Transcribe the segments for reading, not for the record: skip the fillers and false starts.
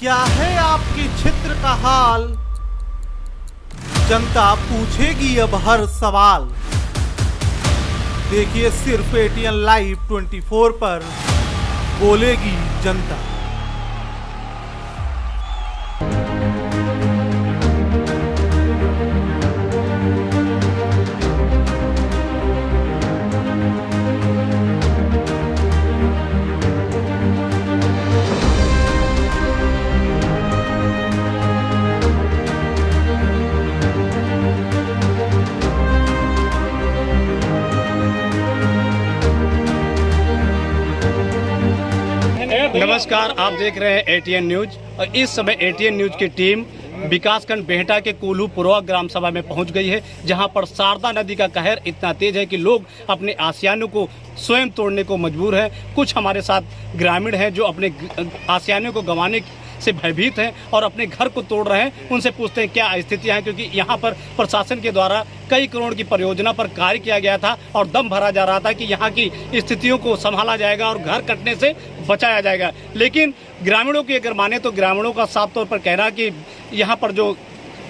क्या है आपके क्षेत्र का हाल, जनता पूछेगी अब हर सवाल। देखिए सिर्फ एटीएन लाइव 24 पर बोलेगी जनता। नमस्कार, आप देख रहे हैं एटीएन न्यूज और इस समय एटीएन न्यूज की टीम विकासखंड बेहटा के कोल्हू पुरवा ग्राम सभा में पहुंच गई है, जहां पर शारदा नदी का कहर इतना तेज है कि लोग अपने आशियानों को स्वयं तोड़ने को मजबूर हैं। कुछ हमारे साथ ग्रामीण हैं जो अपने आशियानों को गंवाने से भयभीत हैं और अपने घर को तोड़ रहे हैं। उनसे पूछते हैं क्या स्थितियां हैं, क्योंकि यहां पर प्रशासन के द्वारा कई करोड़ की परियोजना पर कार्य किया गया था और दम भरा जा रहा था कि यहां की स्थितियों को संभाला जाएगा और घर कटने से बचाया जाएगा। लेकिन ग्रामीणों की अगर माने तो ग्रामीणों का साफ तौर पर कहना कि यहाँ पर जो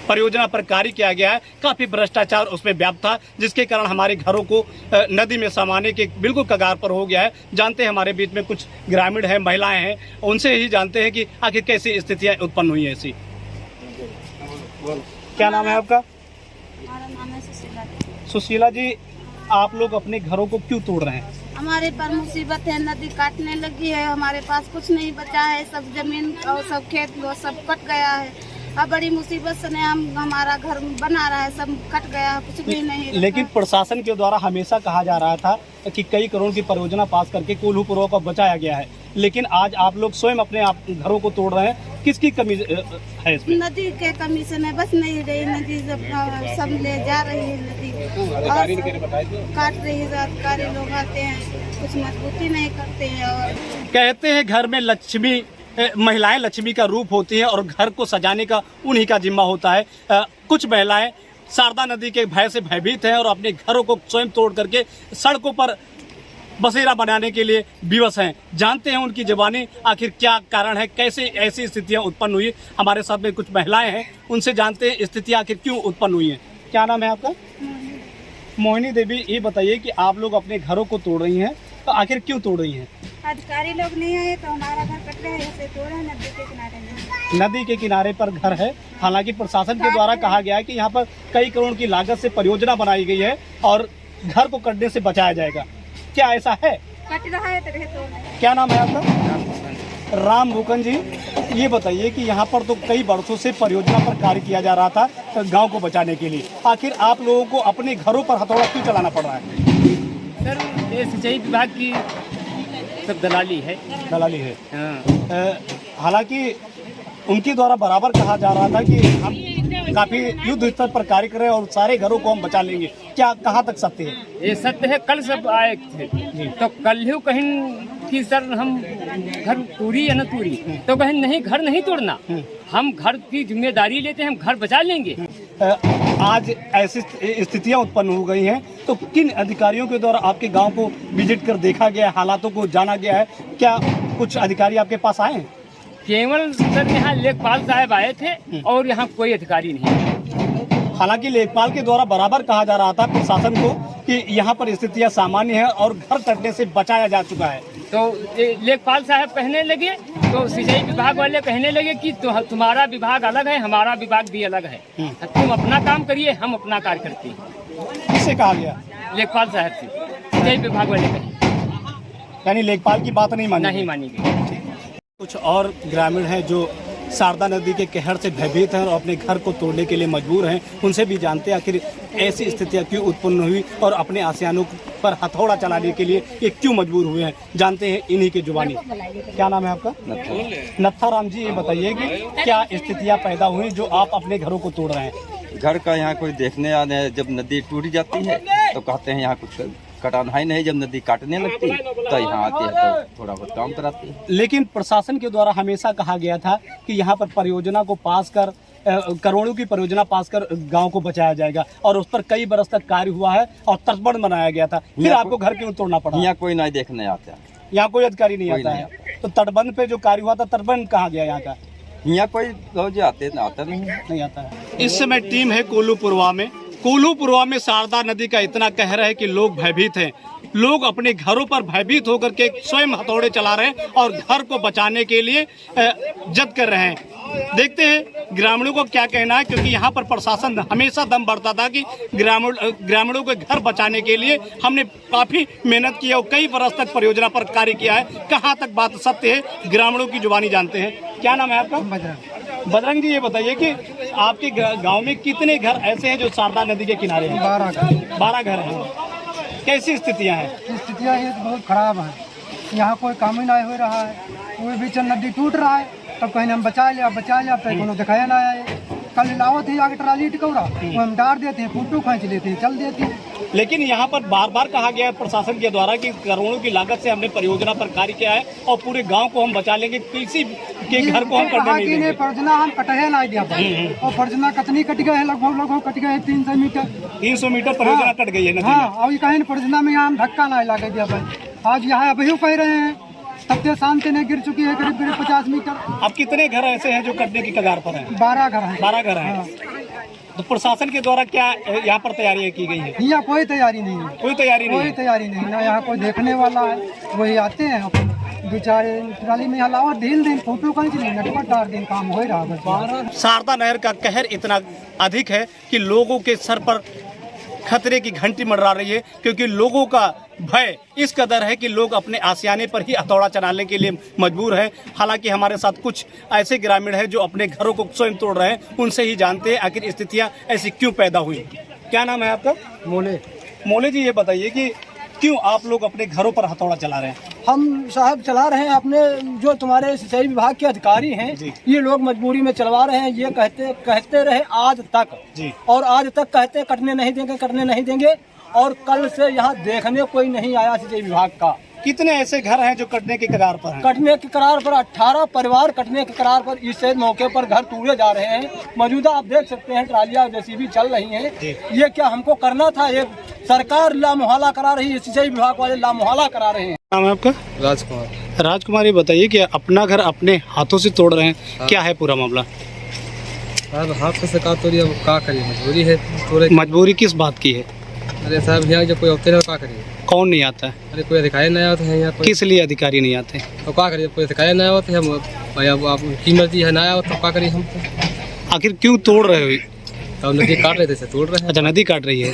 परियोजना पर कार्य किया गया है काफ़ी भ्रष्टाचार उसमें व्याप्त था, जिसके कारण हमारे घरों को नदी में समाने के बिल्कुल कगार पर हो गया है। जानते हैं हमारे बीच में कुछ ग्रामीण हैं, महिलाएं हैं, उनसे ही जानते हैं कि आखिर कैसी स्थितियां उत्पन्न हुई हैं ऐसी। क्या नाम है आपका? हमारा नाम है सुशीला। सुशीला जी, आप लोग अपने घरों को क्यों तोड़ रहे हैं? हमारे पर मुसीबत है, नदी काटने लगी है, हमारे पास कुछ नहीं बचा है, सब जमीन और सब खेत वो सब कट गया है। अब बड़ी मुसीबत से हमारा घर बना रहा है, सब कट गया है, कुछ भी नहीं। लेकिन प्रशासन के द्वारा हमेशा कहा जा रहा था कि कई करोड़ की परियोजना पास करके कोल्हू पुरवा को बचाया गया है, लेकिन आज आप लोग स्वयं अपने घरों को तोड़ रहे हैं। किसकी कमी है इसमें? नदी के कमी से मैं बच नहीं रही, नदी सब ले जा रही है, नदी काट रही है। अधिकारी लोग आते हैं, कुछ मजबूती नहीं करते हैं। और कहते हैं घर में लक्ष्मी महिलाएं लक्ष्मी का रूप होती हैं और घर को सजाने का उन्हीं का जिम्मा होता है। कुछ महिलाएं शारदा नदी के भय से भयभीत हैं और अपने घरों को स्वयं तोड़ करके सड़कों पर बसेरा बनाने के लिए विवश हैं। जानते हैं उनकी जुबानी आखिर क्या कारण है, कैसे ऐसी स्थितियां उत्पन्न हुई। हमारे साथ में कुछ महिलाएं हैं, उनसे जानते हैं स्थितियां आखिर क्यों उत्पन्न हुई हैं। क्या नाम है आपका? मोहिनी देवी, ये बताइए कि आप लोग अपने घरों को तोड़ रही हैं, तो आखिर क्यों तोड़ रही हैं? अधिकारी लोग नहीं आए तो हमारा घर कट रहा है, ऐसे तोड़ा नदी के किनारे में। नदी के किनारे पर घर है। हालांकि प्रशासन के द्वारा कहा गया है कि यहाँ पर कई करोड़ की लागत से परियोजना बनाई गई है और घर को कटने से बचाया जाएगा। क्या ऐसा है? कट रहा है तो नहीं। क्या नाम है आपका? राम भूकन जी, ये बताइए कि यहाँ पर तो कई वर्षों से परियोजना पर कार्य किया जा रहा था गांव को बचाने के लिए, आखिर आप लोगों को अपने घरों पर हथौड़ा क्यों चलाना पड़ रहा है? सर, ये सिंचाई विभाग की सब दलाली है। दलाली है। हालांकि उनके द्वारा बराबर कहा जा रहा था कि हम काफी युद्ध स्तर पर कार्य करें और सारे घरों को हम बचा लेंगे। क्या कहाँ तक सत्य है? ये सत्य है। कल सब आए थे तो कल ही कहीं कि सर हम घर तोड़ी या न तोड़ी, तो कहीं नहीं, घर नहीं तोड़ना, हम घर की जिम्मेदारी लेते हैं, हम घर बचा लेंगे। आज ऐसी स्थितियां उत्पन्न हो गई हैं, तो किन अधिकारियों के द्वारा आपके गांव को विजिट कर देखा गया है, हालातों को जाना गया है? क्या कुछ अधिकारी आपके पास आए हैं? केवल सर यहाँ लेखपाल साहब आए थे और यहाँ कोई अधिकारी नहीं। हालांकि लेखपाल के द्वारा बराबर कहा जा रहा था प्रशासन को कि यहाँ पर स्थितियां सामान्य हैं और घर कटने से बचाया जा चुका है। तो लेखपाल साहब कहने लगे, तो सिंचाई विभाग वाले कहने लगे कि तुम्हारा विभाग अलग है, हमारा विभाग भी अलग है, तुम अपना काम करिए, हम अपना कार्य करते हैं। किससे कहा गया? लेखपाल साहब से, सिंचाई विभाग वाले कहे। यानी लेखपाल की बात नहीं मानी गई। कुछ और ग्रामीण हैं जो शारदा नदी के कहर से भयभीत हैं और अपने घर को तोड़ने के लिए मजबूर हैं। उनसे भी जानते हैं आखिर ऐसी स्थितियां क्यों उत्पन्न हुई और अपने आशियानों पर हथौड़ा चलाने के लिए ये क्यों मजबूर हुए हैं। जानते हैं इन्हीं की जुबानी। क्या नाम है आपका? नत्था राम जी, ये बताइए कि क्या स्थितियां पैदा हुई जो आप अपने घरों को तोड़ रहे हैं? घर का यहाँ कोई देखने आने, जब नदी टूट जाती है तो कहते हैं यहाँ कुछ कटाना ही नहीं, जब नदी काटने लगती तो यहाँ आती है तो थोड़ा बहुत काम कराती है। लेकिन प्रशासन के द्वारा हमेशा कहा गया था कि यहाँ पर परियोजना को पास कर करोड़ों की परियोजना पास कर गांव को बचाया जाएगा और उस पर कई बरस तक कार्य हुआ है और तटबंध बनाया गया था। फिर आपको घर क्यों तोड़ना पड़ा? यहाँ कोई नहीं देखने आता है, यहाँ कोई अधिकारी नहीं आता है। तो तटबंध पे जो कार्य हुआ था, तटबंध कहाँ गया यहाँ का? यहाँ कोई लोग जो आते ना आता नहीं आता है। इस समय टीम है कोल्लूपुरवा में। कोल्लूपुरवा में शारदा नदी का इतना कहर है कि लोग भयभीत हैं। लोग अपने घरों पर भयभीत होकर के स्वयं हथौड़े चला रहे हैं और घर को बचाने के लिए जद कर रहे हैं। देखते हैं ग्रामीणों को क्या कहना है, क्योंकि यहाँ पर प्रशासन हमेशा दम बढ़ता था कि ग्रामीणों के घर बचाने के लिए हमने काफ़ी मेहनत की है और कई वर्ष तक परियोजना पर कार्य किया है। कहाँ तक बात सत्य है, ग्रामीणों की जुबानी जानते हैं। क्या नाम है आपका? बजरंग जी, ये बताइए कि आपके गांव में कितने घर ऐसे हैं जो शारदा नदी के किनारे हैं? 12 घर हैं। कैसी स्थितियां हैं? स्थितियाँ ये बहुत खराब है। यहाँ कोई काम ही नहीं हो रहा है। कोई बीच नदी टूट रहा है तब कहीं हम बचा लिया तो कोनो दिखाया ना आए। कल लावत ही आगे ट्राली टिकौरा वो हम डाल देते हैं, फोटो खींच लेते हैं, चल देते हैं। लेकिन यहाँ पर बार बार कहा गया है प्रशासन के द्वारा कि करोड़ों की लागत से हमने परियोजना पर कार्य किया है और पूरे गांव को हम बचा लेंगे, किसी के घर को हम कटने नहीं देंगे। परियोजना हम कटे नहीं दिया और परियोजना कतनी कट गए है, लगभग कट गए 300 मीटर। 300 मीटर परियोजना कट गई है नदी में। हाँ, और कहीं परियोजना में यहाँ धक्का नहीं लगा दिया। आज यहाँ अभी कह रहे हैं तब से शांति नहीं गिर चुकी है करीब 50 मीटर। अब कितने घर ऐसे हैं जो कटने की कगार पर हैं? 12 घर हैं। 12 घर हैं। तो प्रशासन के द्वारा क्या यहाँ पर तैयारियाँ की गई है? यहाँ कोई तैयारी नहीं है। कोई तैयारी नहीं? कोई तैयारी नहीं ना। यहाँ कोई देखने वाला है, वही आते हैं अपन बेचारे ट्राली में हलावा दिन फोटो खींच लें, नटपट 4 दिन काम हो रहा है। शारदा नहर का कहर इतना अधिक है कि लोगों के सर पर खतरे की घंटी मंडरा रही है, क्योंकि लोगों का भय इस कदर है कि लोग अपने आशियाने पर ही हथौड़ा चलाने के लिए मजबूर हैं। हालांकि हमारे साथ कुछ ऐसे ग्रामीण हैं जो अपने घरों को स्वयं तोड़ रहे हैं। उनसे ही जानते हैं आखिर स्थितियां ऐसी क्यों पैदा हुई। क्या नाम है आपका? मोले जी, ये बताइए कि क्यों आप लोग अपने घरों पर हथौड़ा चला रहे हैं? हम साहब चला रहे हैं अपने, जो तुम्हारे सिंचाई विभाग के अधिकारी हैं ये लोग मजबूरी में चलवा रहे हैं। ये कहते रहे आज तक जी, और आज तक कहते कटने नहीं देंगे और कल से यहाँ देखने कोई नहीं आया सिंचाई विभाग का। कितने ऐसे घर हैं जो कटने के कगार पर हैं? कटने के करार पर 18 परिवार कटने के करार पर इस मौके पर घर टूटे जा रहे हैं। मौजूदा आप देख सकते हैं ट्रालियां जेसीबी चल रही हैं। ये क्या हमको करना था? ये सरकार लामुहाला करा रही है, सिंचाई विभाग वाले लामुहाला करा रहे हैं। नाम है आपका? राजकुमार। राजकुमार, ये बताइए कि अपना घर अपने हाथों से तोड़ रहे हैं। हाँ। क्या है पूरा मामला? हाथ से का तोड़ी, अब क्या करिए, मजबूरी है। मजबूरी किस बात की है? अरे साहब यहाँ जब कोई होते ना क्या करिए? कौन नहीं आता है? अरे कोई अधिकारी नहीं आते हैं यहाँ पर। किस लिए अधिकारी नहीं आते? तो क्या करिए, कोई अधिकारी नहीं आते हैं। भाई अब आप की मर्जी है, ना आओ तो क्या करिए हम? आखिर क्यों तोड़ रहे हो? तो नदी काट रहे थे, तोड़ रहे हैं। अच्छा, नदी काट रही है।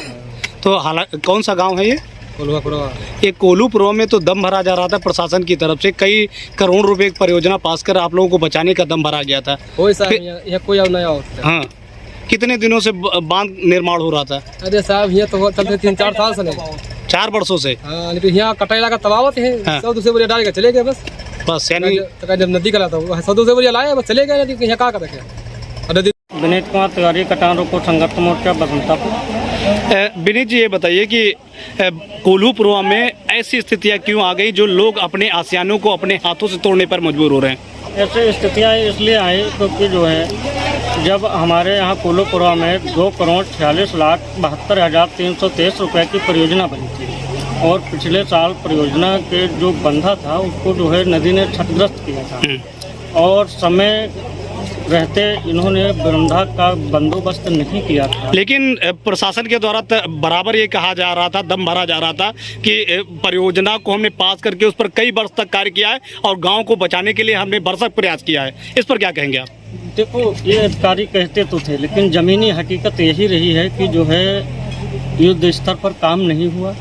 तो हालांकि कौन सा गांव है ये? कोल्लूपुरवा। ये कोल्लूपुरवा में तो दम भरा जा रहा था प्रशासन की तरफ से। कई करोड़ रुपए की परियोजना पास कर आप लोगों को बचाने का दम भरा गया था। कोई साहब यहाँ कोई और नहीं होता। हाँ, कितने दिनों से बांध निर्माण हो रहा था? अरे साहब यहाँ तो चलते 3-4 साल से नहीं, 4 वर्षों से। हाँ, लेकिन यहाँ कटाई लगा तबावत है। हाँ। 100-200 बोरिया डाल के चले गए बस यानी जब नदी का था 100-200 बोरिया लाए, बस चले गए। नदी यहाँ क्या करेंगे? नदी विनीत कुमार तिवारी, कटान रोको संघर्ष मोर्चा बसंतापुर। विनीत जी, ये बताइए कि कोल्लूपुरवा में ऐसी स्थितियाँ क्यों आ गई जो लोग अपने आशियानों को अपने हाथों से तोड़ने पर मजबूर हो रहे हैं? ऐसे स्थितियाँ इसलिए आई क्योंकि जो है जब हमारे यहाँ कोल्लूपुरवा में 2,46,72,323 रुपये की परियोजना बनी थी और पिछले साल परियोजना के जो बंधा था उसको जो है नदी ने क्षतिग्रस्त किया था और समय रहते इन्होंने बंधा का बंदोबस्त नहीं किया था। लेकिन प्रशासन के द्वारा बराबर ये कहा जा रहा था, दम भरा जा रहा था कि परियोजना को हमने पास करके उस पर कई वर्ष तक कार्य किया है और गांव को बचाने के लिए हमने भरसक प्रयास किया है। इस पर क्या कहेंगे आप? देखो, ये अधिकारी कहते तो थे, लेकिन ज़मीनी हकीकत यही रही है कि जो है युद्ध स्तर पर काम नहीं हुआ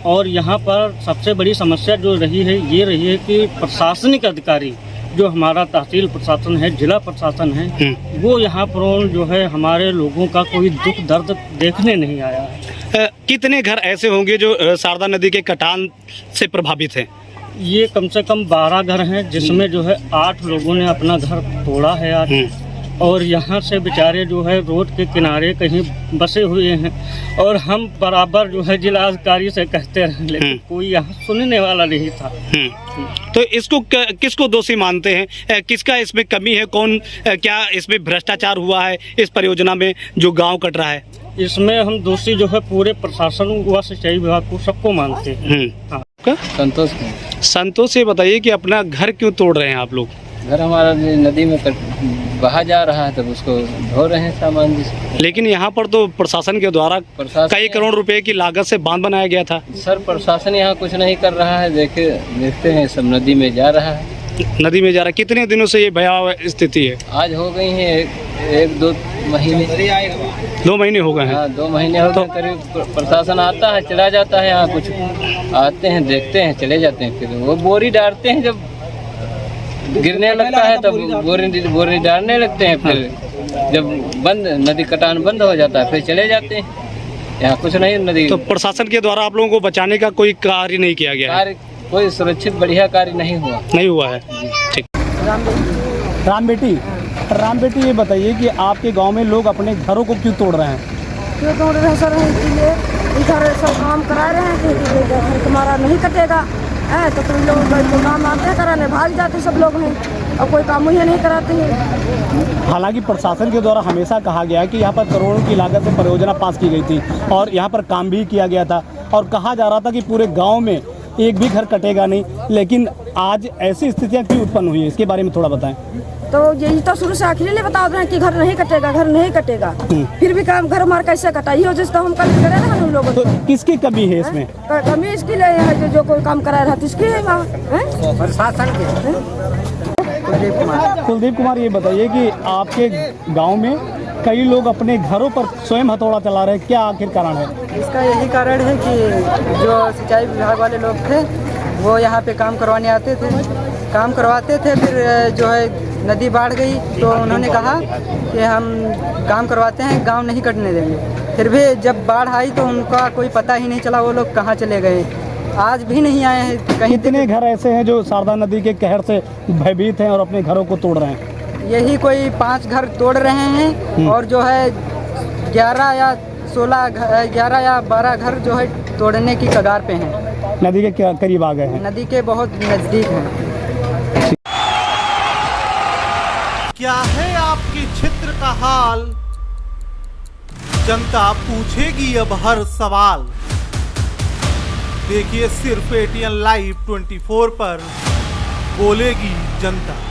और यहाँ पर सबसे बड़ी समस्या जो रही है कि प्रशासनिक अधिकारी जो हमारा तहसील प्रशासन है, जिला प्रशासन है, वो यहाँ पर जो है हमारे लोगों का कोई दुख दर्द देखने नहीं आया है। कितने घर ऐसे होंगे जो शारदा नदी के कटान से प्रभावित हैं? ये कम से कम 12 घर हैं, जिसमें जो है 8 लोगों ने अपना घर तोड़ा है आज और यहाँ से बेचारे जो है रोड के किनारे कहीं बसे हुए हैं और हम बराबर जो है जिला अधिकारी से कहते रहे, लेकिन कोई यहाँ सुनने वाला नहीं था। तो इसको किसको दोषी मानते हैं? किसका इसमें कमी है? क्या इसमें भ्रष्टाचार हुआ है इस परियोजना में जो गांव कट रहा है? इसमें हम दोषी जो है पूरे प्रशासन व सिंचाई विभाग को सबको मानते हैं। संतोष। संतोष, ये बताइए कि अपना घर क्यों तोड़ रहे हैं आप लोग? घर हमारा नदी में बहा जा रहा है, तब उसको धो रहे हैं सामान जी। लेकिन यहाँ पर तो प्रशासन के द्वारा कई करोड़ रुपए की लागत से बांध बनाया गया था। सर प्रशासन यहाँ कुछ नहीं कर रहा है, देखते हैं सब नदी में जा रहा है। नदी में जा रहा है। कितने दिनों से ये भयावह स्थिति है? आज हो गई है एक दो महीने। 2 महीने हो गए हैं। हाँ 2 महीने हो गए करीब। प्रशासन आता है चला जाता है, यहाँ कुछ आते हैं देखते हैं चले जाते हैं, फिर वो बोरी डालते हैं, जब गिरने लगता है तब बोरी डालने लगते हैं, फिर जब बंद नदी कटान बंद हो जाता है फिर चले जाते हैं। यहाँ कुछ नहीं नदी। तो प्रशासन के द्वारा आप लोगों को बचाने का कोई कार्य नहीं किया गया है? कोई सुरक्षित बढ़िया कार्य नहीं हुआ है। ठीक। राम बेटी ये बताइए कि आपके गांव में लोग अपने घरों को क्यों तोड़ रहे हैं? क्यों तोड़ रहे हैं सर? इसलिए इधर सब काम करा रहे हैं कि घर तुम्हारा नहीं कटेगा है, तो तुम लोग काम आते कराने भाग जाते सब लोग हैं, और कोई काम ही नहीं कराते हैं। हालांकि प्रशासन के द्वारा हमेशा कहा गया है कि यहाँ पर करोड़ों की लागत से परियोजना पास की गई थी और यहाँ पर काम भी किया गया था, और कहा जा रहा था कि पूरे गाँव में एक भी घर कटेगा नहीं, लेकिन आज ऐसी स्थितियाँ क्यों उत्पन्न हुई है, इसके बारे में थोड़ा बताएं। तो यही तो शुरू से आखिरी ले बता रहे हैं कि घर नहीं कटेगा, फिर भी काम घर हमारा कैसे कटा, ये जिस तो हम कल करे ना हम लोगों तो किसकी कमी है इसमें? कमी इसकी ले है जो कोई काम करा रहा है इसकी है प्रशासन के। कुलदीप कुमार ये बताइए कि आपके गाँव में कई लोग अपने घरों पर स्वयं हथौड़ा चला रहे हैं, क्या आखिर कारण है? इसका यही कारण है कि जो सिंचाई विभाग वाले लोग थे वो यहाँ पे काम करवाने आते थे, काम करवाते थे, फिर जो है नदी बाढ़ गई तो उन्होंने कहा कि हम काम करवाते हैं, गांव नहीं कटने देंगे। फिर भी जब बाढ़ आई तो उनका कोई पता ही नहीं चला वो लोग कहाँ चले गए, आज भी नहीं आए हैं कहीं। कितने घर ऐसे हैं जो शारदा नदी के कहर से भयभीत हैं और अपने घरों को तोड़ रहे हैं? यही कोई 5 घर तोड़ रहे हैं और जो है 11 या 12 घर जो है तोड़ने की कगार पे हैं। नदी के करीब आ गए हैं, नदी के बहुत नज़दीक हैं। क्या है आपके क्षेत्र का हाल? जनता पूछेगी अब हर सवाल। देखिए सिर्फ ATN Live 24 पर बोलेगी जनता।